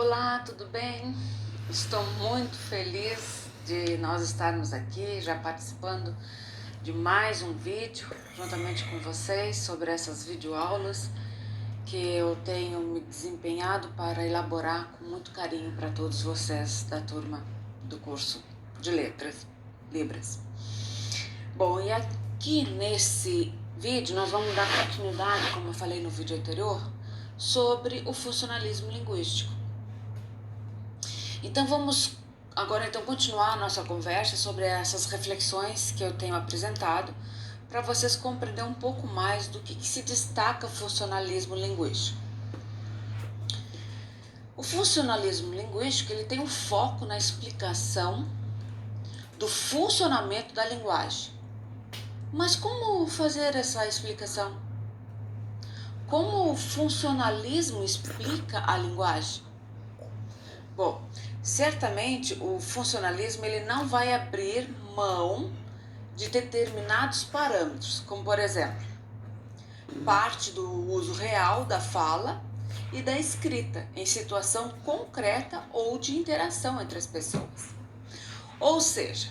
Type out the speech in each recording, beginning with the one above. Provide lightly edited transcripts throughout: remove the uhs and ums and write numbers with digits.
Olá, tudo bem? Estou muito feliz de nós estarmos aqui já participando de mais um vídeo juntamente com vocês sobre essas videoaulas que eu tenho me desempenhado para elaborar com muito carinho para todos vocês da turma do curso de Letras, Libras. Bom, e aqui nesse vídeo nós vamos dar continuidade, como eu falei no vídeo anterior, sobre o funcionalismo linguístico. Então vamos agora continuar a nossa conversa sobre essas reflexões que eu tenho apresentado para vocês compreenderem um pouco mais do que se destaca o funcionalismo linguístico. O funcionalismo linguístico ele tem um foco na explicação do funcionamento da linguagem. Mas como fazer essa explicação? Como o funcionalismo explica a linguagem? Bom, certamente o funcionalismo ele não vai abrir mão de determinados parâmetros, como por exemplo, parte do uso real da fala e da escrita em situação concreta ou de interação entre as pessoas. Ou seja,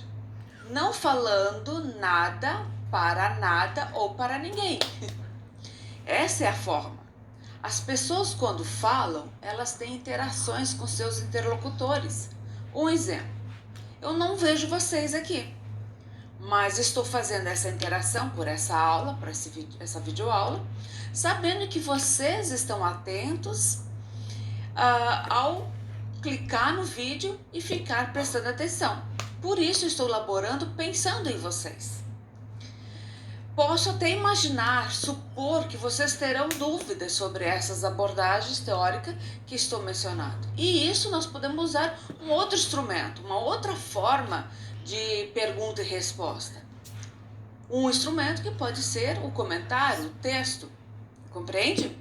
não falando nada ou para ninguém. Essa é a forma. As pessoas quando falam, elas têm interações com seus interlocutores. Um exemplo, eu não vejo vocês aqui, mas estou fazendo essa interação por essa aula, por essa videoaula, sabendo que vocês estão atentos ao clicar no vídeo e ficar prestando atenção. Por isso estou elaborando pensando em vocês. Posso até imaginar, supor que vocês terão dúvidas sobre essas abordagens teóricas que estou mencionando. E isso nós podemos usar um outro instrumento, uma outra forma de pergunta e resposta. Um instrumento que pode ser o comentário, o texto. Compreende?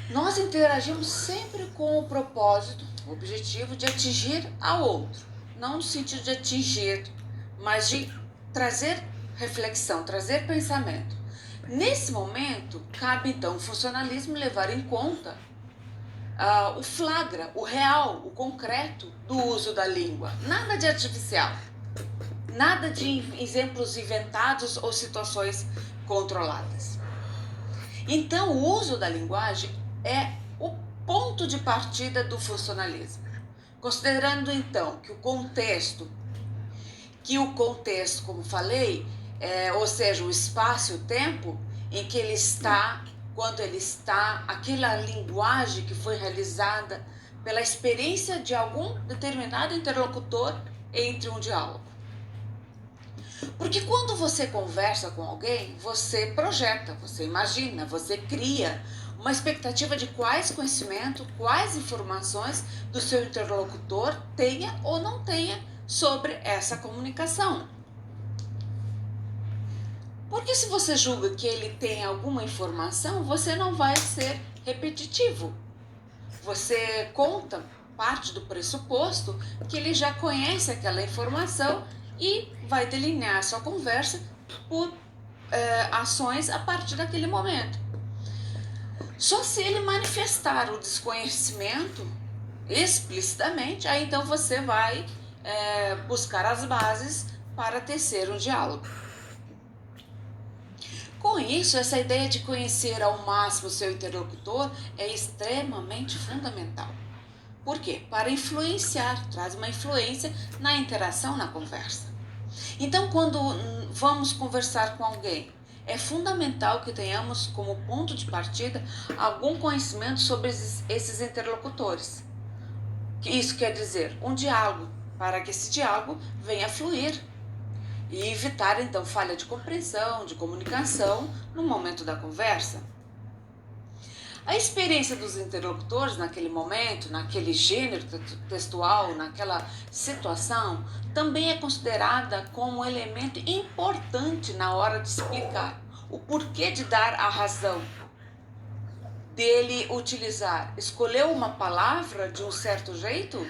Nós interagimos sempre com o propósito, o objetivo de atingir ao outro. Não no sentido de atingir, mas de trazer reflexão, trazer pensamento. Nesse momento, cabe então o funcionalismo levar em conta o flagra, o real, o concreto do uso da língua. Nada de artificial, nada de exemplos inventados ou situações controladas. Então, o uso da linguagem é o ponto de partida do funcionalismo. Considerando então que o contexto, como falei, ou seja, o espaço e o tempo em que ele está, quando ele está, aquela linguagem que foi realizada pela experiência de algum determinado interlocutor entre um diálogo. Porque quando você conversa com alguém, você projeta, você imagina, você cria uma expectativa de quais conhecimentos, quais informações do seu interlocutor tenha ou não tenha sobre essa comunicação. Porque se você julga que ele tem alguma informação, você não vai ser repetitivo. Você conta parte do pressuposto que ele já conhece aquela informação e vai delinear sua conversa por ações a partir daquele momento. Só se ele manifestar o desconhecimento explicitamente, aí então você vai buscar as bases para tecer um diálogo. Com isso, essa ideia de conhecer ao máximo o seu interlocutor é extremamente fundamental. Por quê? Para influenciar, traz uma influência na interação, na conversa. Então, quando vamos conversar com alguém, é fundamental que tenhamos como ponto de partida algum conhecimento sobre esses interlocutores. Isso quer dizer um diálogo, para que esse diálogo venha a fluir e evitar então falha de compreensão, de comunicação no momento da conversa. A experiência dos interlocutores naquele momento, naquele gênero textual, naquela situação, também é considerada como um elemento importante na hora de explicar o porquê de dar a razão dele utilizar. Escolheu uma palavra de um certo jeito?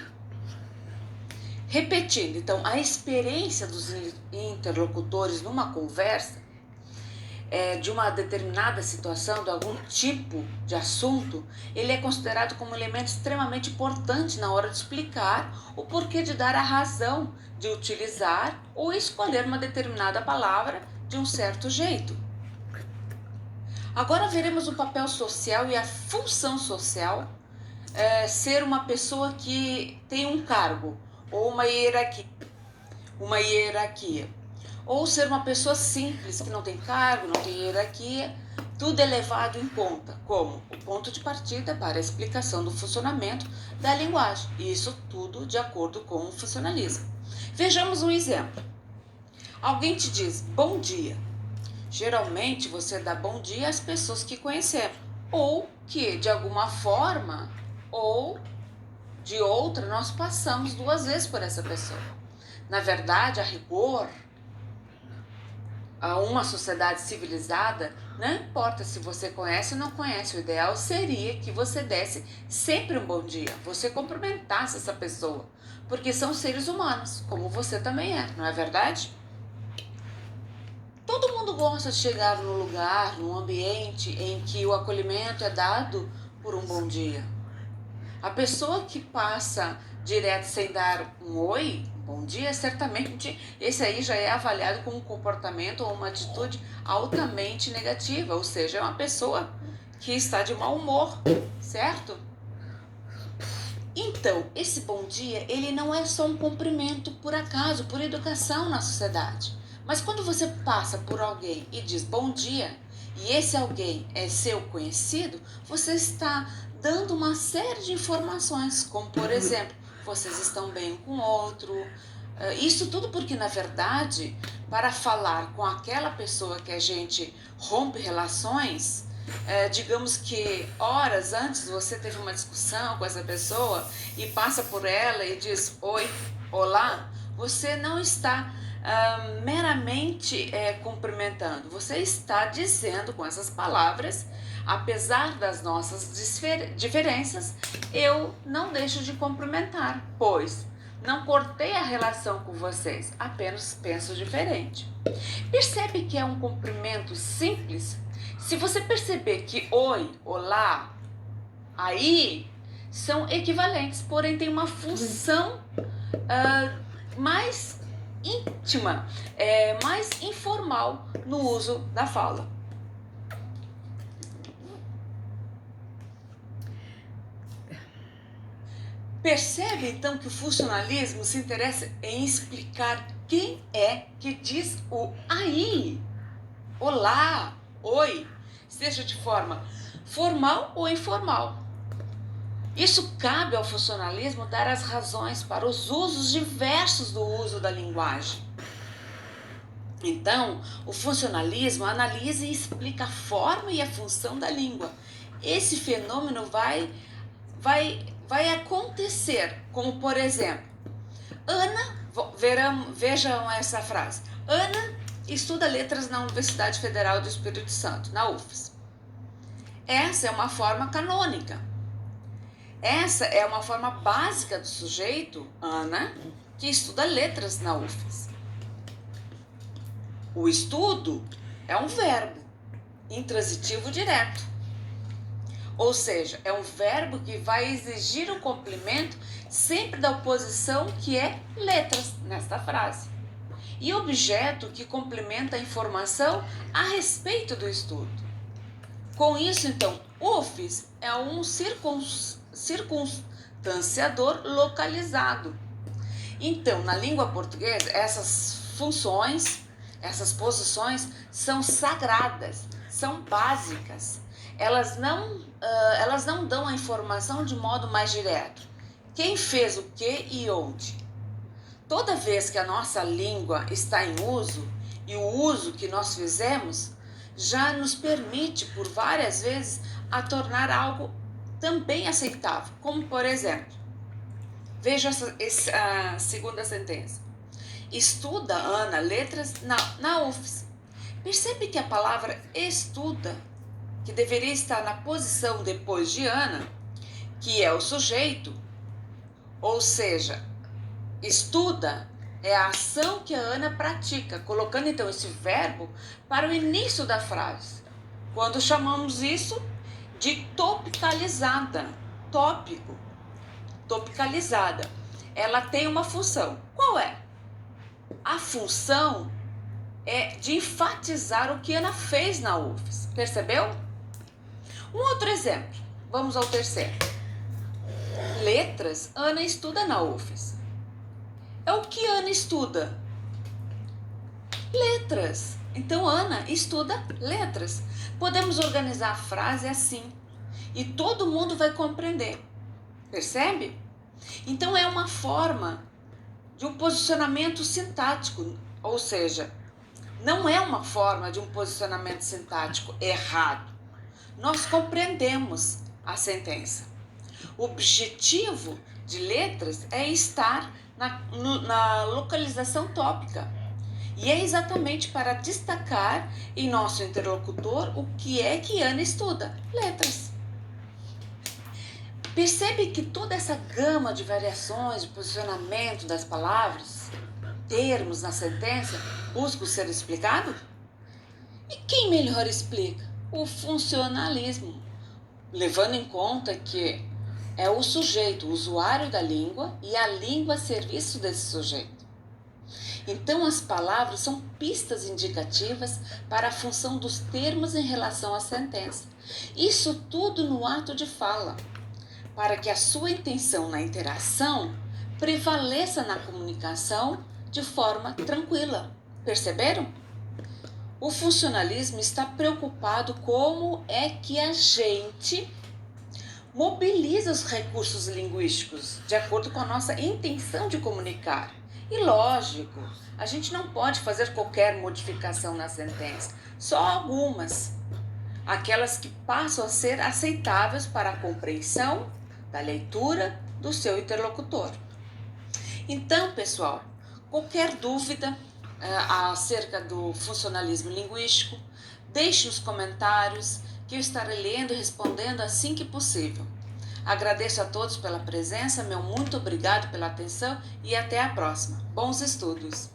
Repetindo, então, a experiência dos interlocutores numa conversa de uma determinada situação, de algum tipo de assunto, ele é considerado como um elemento extremamente importante na hora de explicar o porquê de dar a razão de utilizar ou escolher uma determinada palavra de um certo jeito. Agora veremos o papel social e a função social, ser uma pessoa que tem um cargo ou uma hierarquia. Ou ser uma pessoa simples, que não tem cargo, não tem hierarquia, tudo é levado em conta como o ponto de partida para a explicação do funcionamento da linguagem. E isso tudo de acordo com o funcionalismo. Vejamos um exemplo. Alguém te diz bom dia. Geralmente você dá bom dia às pessoas que conheceram, ou que de alguma forma ou de outra nós passamos 2 vezes por essa pessoa. Na verdade, a rigor, a uma sociedade civilizada, não importa se você conhece ou não conhece, o ideal seria que você desse sempre um bom dia, você cumprimentasse essa pessoa, porque são seres humanos, como você também é, não é verdade? Todo mundo gosta de chegar no lugar, num ambiente em que o acolhimento é dado por um bom dia. A pessoa que passa direto sem dar um oi, um bom dia, certamente esse aí já é avaliado como um comportamento ou uma atitude altamente negativa, ou seja, é uma pessoa que está de mau humor, certo? Então, esse bom dia, ele não é só um cumprimento por acaso, por educação na sociedade. Mas quando você passa por alguém e diz bom dia, e esse alguém é seu conhecido, você está dando uma série de informações, como por exemplo, vocês estão bem um com o outro. Isso tudo porque, na verdade, para falar com aquela pessoa que a gente rompe relações, digamos que horas antes você teve uma discussão com essa pessoa e passa por ela e diz oi, olá, você não está meramente cumprimentando, você está dizendo com essas palavras, apesar das nossas diferenças, eu não deixo de cumprimentar, pois não cortei a relação com vocês, apenas penso diferente. Percebe que é um cumprimento simples? Se você perceber que oi, olá, aí são equivalentes, porém tem uma função mais íntima, mais informal no uso da fala. Percebe então que o funcionalismo se interessa em explicar quem é que diz o aí, olá, oi, seja de forma formal ou informal. Isso cabe ao funcionalismo dar as razões para os usos diversos do uso da linguagem. Então, o funcionalismo analisa e explica a forma e a função da língua. Esse fenômeno vai acontecer, como por exemplo, vejam essa frase, Ana estuda letras na Universidade Federal do Espírito Santo, na UFES. Essa é uma forma canônica. Essa é uma forma básica do sujeito, Ana, que estuda letras na UFES. O estudo é um verbo intransitivo direto. Ou seja, é um verbo que vai exigir o complemento sempre da oposição, que é letras, nesta frase. E objeto que complementa a informação a respeito do estudo. Com isso, então, UFES é um circunstanciador localizado. Então, na língua portuguesa, essas funções, essas posições são sagradas, são básicas. Elas não dão a informação de modo mais direto. Quem fez o que e onde? Toda vez que a nossa língua está em uso, e o uso que nós fizemos já nos permite, por várias vezes, a tornar algo também aceitável. Como, por exemplo, veja a segunda sentença. Estuda, Ana, letras na UFES. Percebe que a palavra estuda, que deveria estar na posição depois de Ana, que é o sujeito, ou seja, estuda, É a ação que a Ana pratica, colocando então esse verbo para o início da frase. Quando chamamos isso de topicalizada, tópico, topicalizada. Ela tem uma função. Qual é? A função é de enfatizar o que Ana fez na UFES. Percebeu? Um outro exemplo. Vamos ao terceiro. Letras, Ana estuda na UFES. É o que Ana estuda? Letras. Então, Ana estuda letras. Podemos organizar a frase assim e todo mundo vai compreender. Percebe? Então, é uma forma de um posicionamento sintático, ou seja, não é uma forma de um posicionamento sintático errado. Nós compreendemos a sentença. O objetivo de letras é estar na localização tópica. E é exatamente para destacar em nosso interlocutor o que é que Ana estuda: letras. Percebe que toda essa gama de variações de posicionamento das palavras, termos na sentença, busca ser explicado? E quem melhor explica? O funcionalismo, levando em conta que é o sujeito, o usuário da língua, e a língua a serviço desse sujeito. Então, as palavras são pistas indicativas para a função dos termos em relação à sentença. Isso tudo no ato de fala, para que a sua intenção na interação prevaleça na comunicação de forma tranquila. Perceberam? O funcionalismo está preocupado como é que a gente mobiliza os recursos linguísticos de acordo com a nossa intenção de comunicar. E lógico, a gente não pode fazer qualquer modificação na sentença, só algumas. Aquelas que passam a ser aceitáveis para a compreensão da leitura do seu interlocutor. Então, pessoal, qualquer dúvida acerca do funcionalismo linguístico, deixe nos comentários que eu estarei lendo e respondendo assim que possível. Agradeço a todos pela presença, meu muito obrigado pela atenção e até a próxima. Bons estudos!